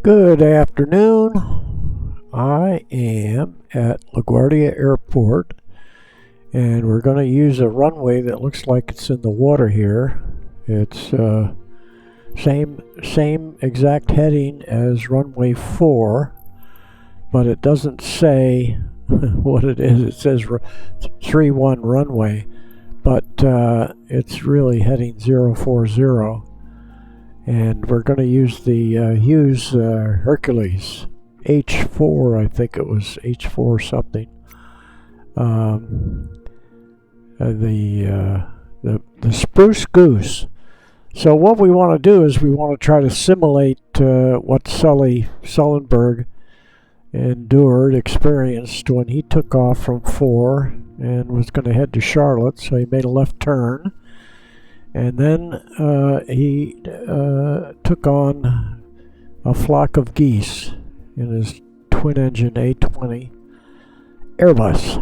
Good afternoon. I am at LaGuardia Airport, and we're going to use a runway that looks like it's in the water here. It's same exact heading as runway 4, but it doesn't say what it is. It says 31 runway, but it's really heading 040. And we're going to use the Hughes Hercules H-4, I think it was H-4 something. The Spruce Goose. So what we want to do is we want to try to simulate what Sullenberger experienced when he took off from 4 and was going to head to Charlotte. So he made a left turn. And then he took on a flock of geese in his twin-engine A-320 Airbus.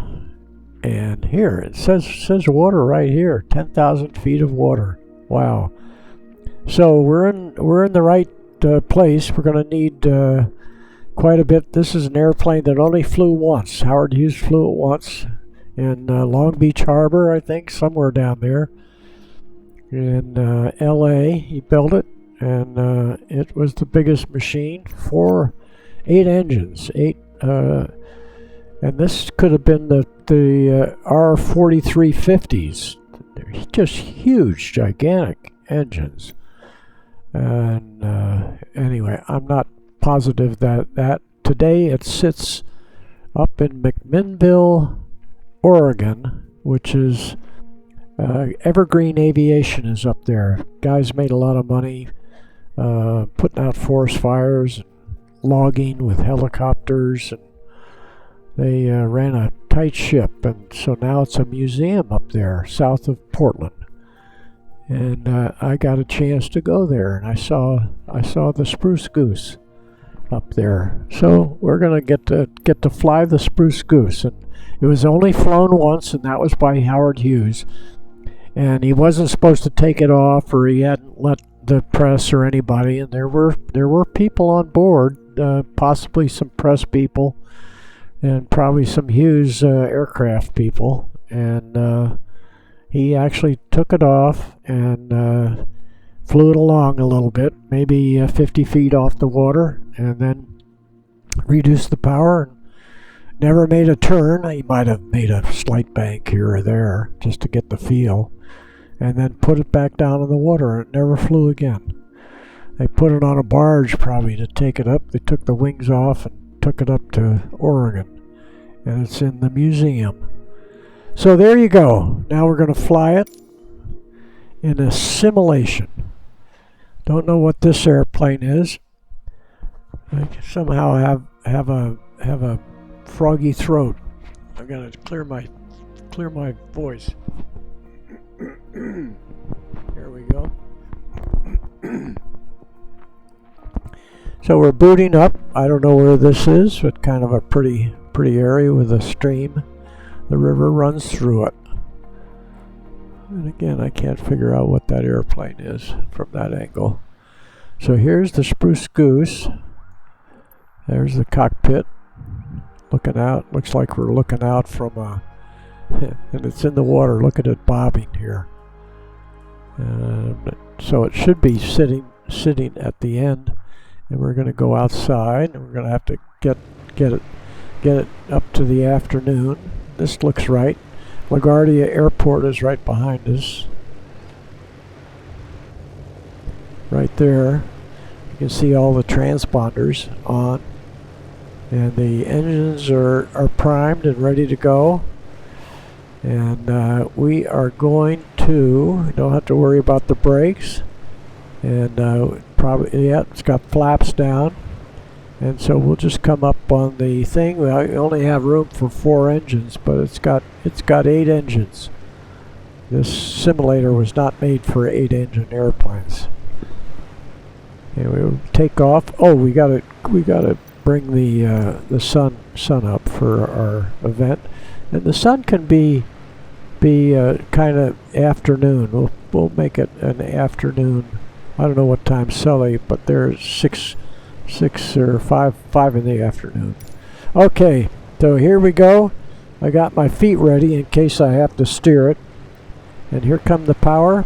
And here it says water right here, 10,000 feet of water. Wow! So we're in the right place. We're going to need quite a bit. This is an airplane that only flew once. Howard Hughes flew it once in Long Beach Harbor, I think, somewhere down there. In LA, he built it, and it was the biggest machine. 8 engines, and this could have been the R-4350s. They're just huge, gigantic engines. And anyway, I'm not positive that today it sits up in McMinnville, Oregon, which is Evergreen Aviation is up there. Guys made a lot of money putting out forest fires, and logging with helicopters, and they ran a tight ship, and so now it's a museum up there south of Portland. And I got a chance to go there, and I saw the Spruce Goose up there. So we're gonna get to fly the Spruce Goose, and it was only flown once, and that was by Howard Hughes. And he wasn't supposed to take it off, or he hadn't let the press or anybody. And there were people on board, possibly some press people, and probably some Hughes aircraft people. And he actually took it off and flew it along a little bit, maybe 50 feet off the water, and then reduced the power. And never made a turn. He might have made a slight bank here or there just to get the feel, and then put it back down in the water, and it never flew again. They put it on a barge probably to take it up. They took the wings off and took it up to Oregon, and it's in the museum. So there you go. Now we're going to fly it in a simulation. Don't know what this airplane is. I somehow have a froggy throat. I've got to clear my voice. Here we go. So we're booting up. I don't know where this is, but kind of a pretty area with a stream. The river runs through it. And again, I can't figure out what that airplane is from that angle. So here's the Spruce Goose. There's the cockpit. Looking out. Looks like we're looking out from a... and it's in the water. Look at it bobbing here. So it should be sitting at the end. And we're going to go outside. And we're going to have to get it up to the afternoon. This looks right. LaGuardia Airport is right behind us. Right there. You can see all the transponders on. And the engines are primed and ready to go. And we are going to, don't have to worry about the brakes. And probably, yeah, it's got flaps down. And so we'll just come up on the thing. We only have room for 4 engines, but it's got 8 engines. This simulator was not made for 8-engine airplanes. And we'll take off. Oh, we gotta bring the sun up for our event, and the sun can be kind of afternoon. We'll make it an afternoon. I don't know what time Sully, but there's 6 or 5 in the afternoon. Okay, so here we go. I got my feet ready in case I have to steer it. And here come the power.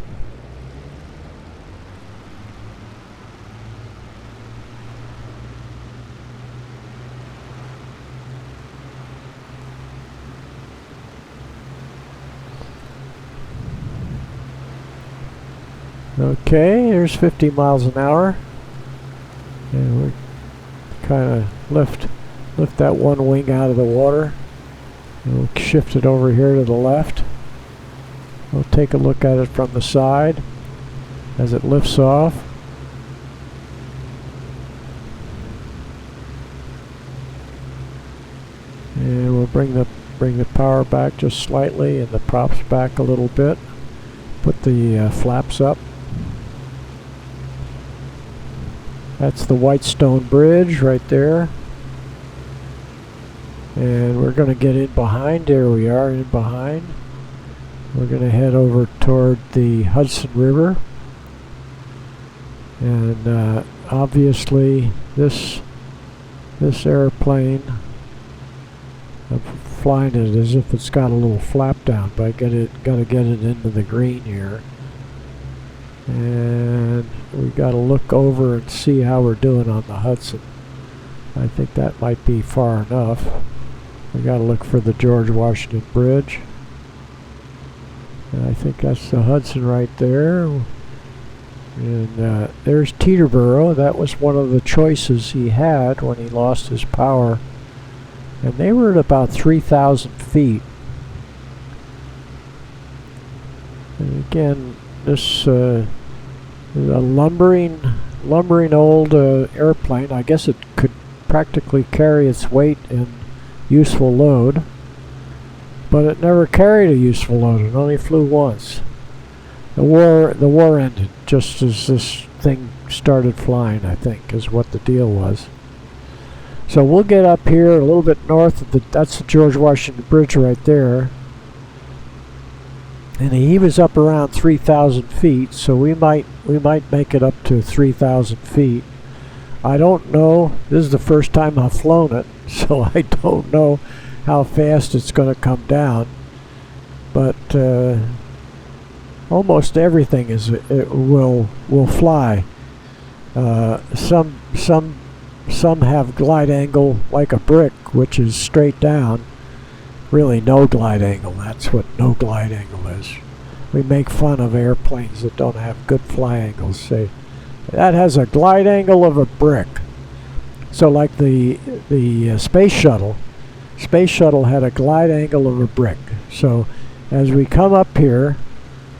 Okay, here's 50 miles an hour. And we kind of lift that one wing out of the water. And we'll shift it over here to the left. We'll take a look at it from the side as it lifts off. And we'll bring the power back just slightly and the props back a little bit. Put the flaps up. That's the Whitestone Bridge right there. And we're going to get in behind. There we are, in behind. We're going to head over toward the Hudson River. And obviously this airplane, I'm flying it as if it's got a little flap down, but I got to get it into the green here. And we got to look over and see how we're doing on the Hudson. I think that might be far enough. We got to look for the George Washington Bridge. And I think that's the Hudson right there. And there's Teterboro. That was one of the choices he had when he lost his power. And they were at about 3,000 feet. And again, this is a lumbering old airplane. I guess it could practically carry its weight in useful load, but it never carried a useful load. It only flew once. The war ended just as this thing started flying, I think, is what the deal was. So we'll get up here a little bit north of that's the George Washington Bridge right there. And he was up around 3,000 feet, so we might make it up to 3,000 feet. I don't know. This is the first time I've flown it, so I don't know how fast it's going to come down. But almost everything will fly. Some have glide angle like a brick, which is straight down. Really no glide angle. That's what no glide angle is. We make fun of airplanes that don't have good fly angles. Say that has a glide angle of a brick. So like the space shuttle had a glide angle of a brick. So as we come up here,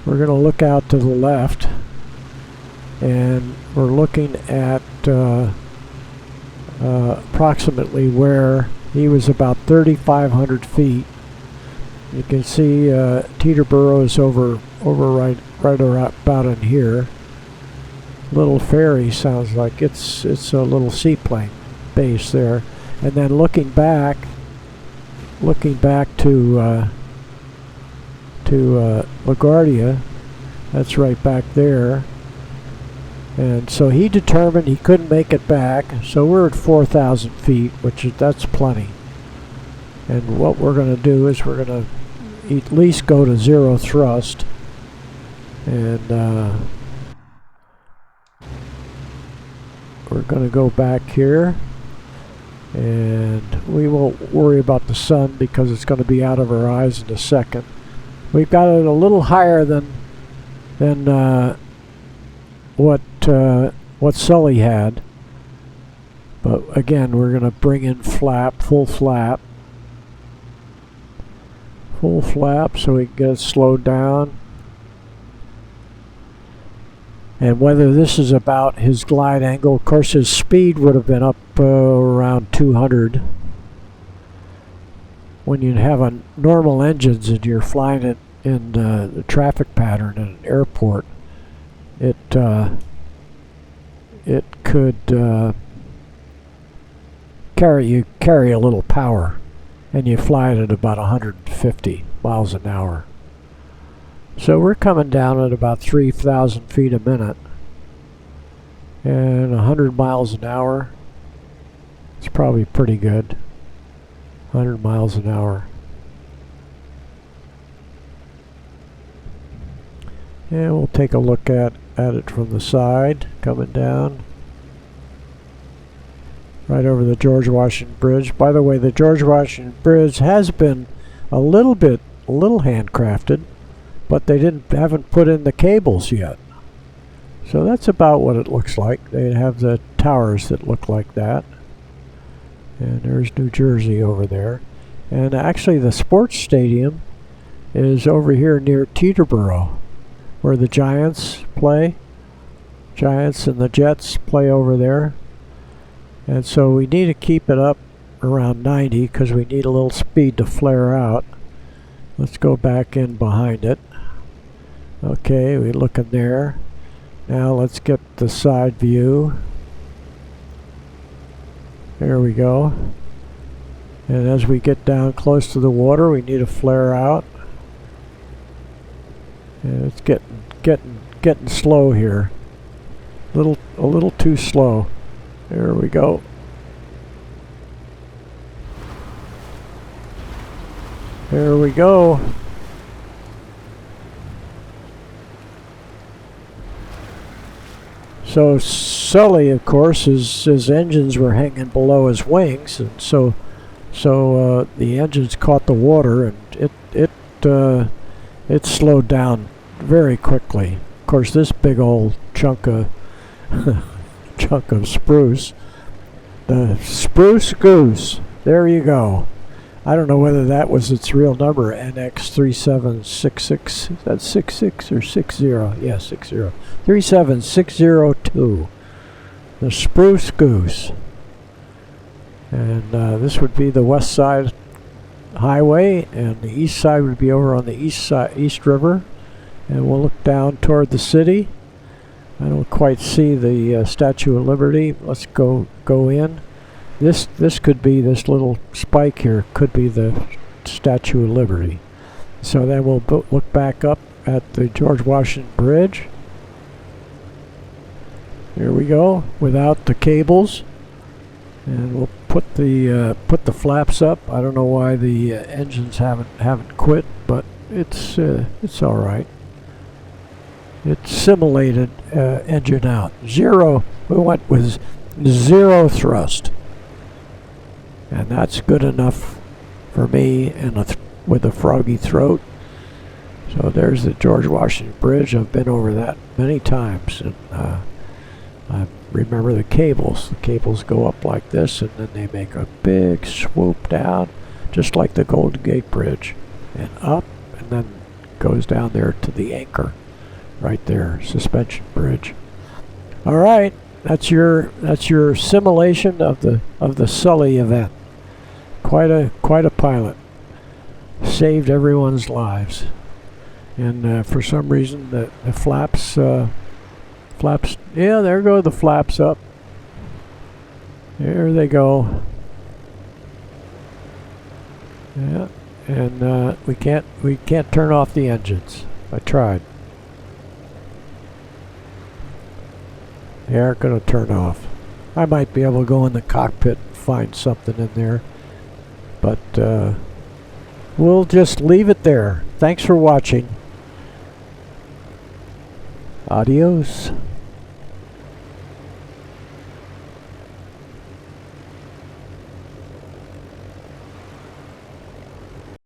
we're going to look out to the left, and we're looking at approximately where he was about 3,500 feet. You can see Teterboro is over right about in here. Little Ferry sounds like it's a little seaplane base there. And then looking back to LaGuardia, that's right back there. And so he determined he couldn't make it back, so we're at 4,000 feet, that's plenty. And what we're going to do is we're going to at least go to zero thrust, and we're going to go back here, and we won't worry about the sun because it's going to be out of our eyes in a second. We've got it a little higher than what Sully had, but again we're going to bring in full flap so we can get it slowed down. And whether this is about his glide angle, of course his speed would have been up around 200. When you have normal engines and you're flying it in the traffic pattern in an airport, it could carry a little power, and you fly it at about 150 miles an hour. So we're coming down at about 3,000 feet a minute and 100 miles an hour. It's probably pretty good. 100 miles an hour. And we'll take a look at it from the side, coming down. Right over the George Washington Bridge. By the way, the George Washington Bridge has been a little handcrafted, but they haven't put in the cables yet. So that's about what it looks like. They have the towers that look like that. And there's New Jersey over there. And actually the sports stadium is over here near Teterboro, where the Giants play. Giants and the Jets play over there. And so we need to keep it up around 90 because we need a little speed to flare out. Let's go back in behind it. Okay, we look in there. Now let's get the side view. There we go. And as we get down close to the water, we need to flare out. And it's getting slow here. A little too slow. There we go. There we go. So Sully, of course, his engines were hanging below his wings, and so the engines caught the water, and it slowed down very quickly. Of course, this big old chunk of spruce, the Spruce Goose. There you go. I don't know whether that was its real number, NX3766. Is that 66 or 60? Yeah, 60. 37602. The Spruce Goose. And this would be the west side highway, and the east side would be over on the East River. And we'll look down toward the city. I don't quite see the Statue of Liberty. Let's go in. This could be, this little spike here could be the Statue of Liberty. So then we'll look back up at the George Washington Bridge. Here we go, without the cables, and we'll put the flaps up. I don't know why the engines haven't quit, but it's all right. It simulated engine out. Zero. We went with zero thrust. And that's good enough for me and with a froggy throat. So there's the George Washington Bridge. I've been over that many times, and I remember the cables. The cables go up like this, and then they make a big swoop down, just like the Golden Gate Bridge, and up, and then goes down there to the anchor, right there, suspension bridge. All right. That's your simulation of the Sully event. Quite a pilot. Saved everyone's lives. And for some reason the flaps, yeah, there go the flaps up. There they go. Yeah, and we can't turn off the engines. I tried. They aren't going to turn off. I might be able to go in the cockpit and find something in there. But we'll just leave it there. Thanks for watching. Adios.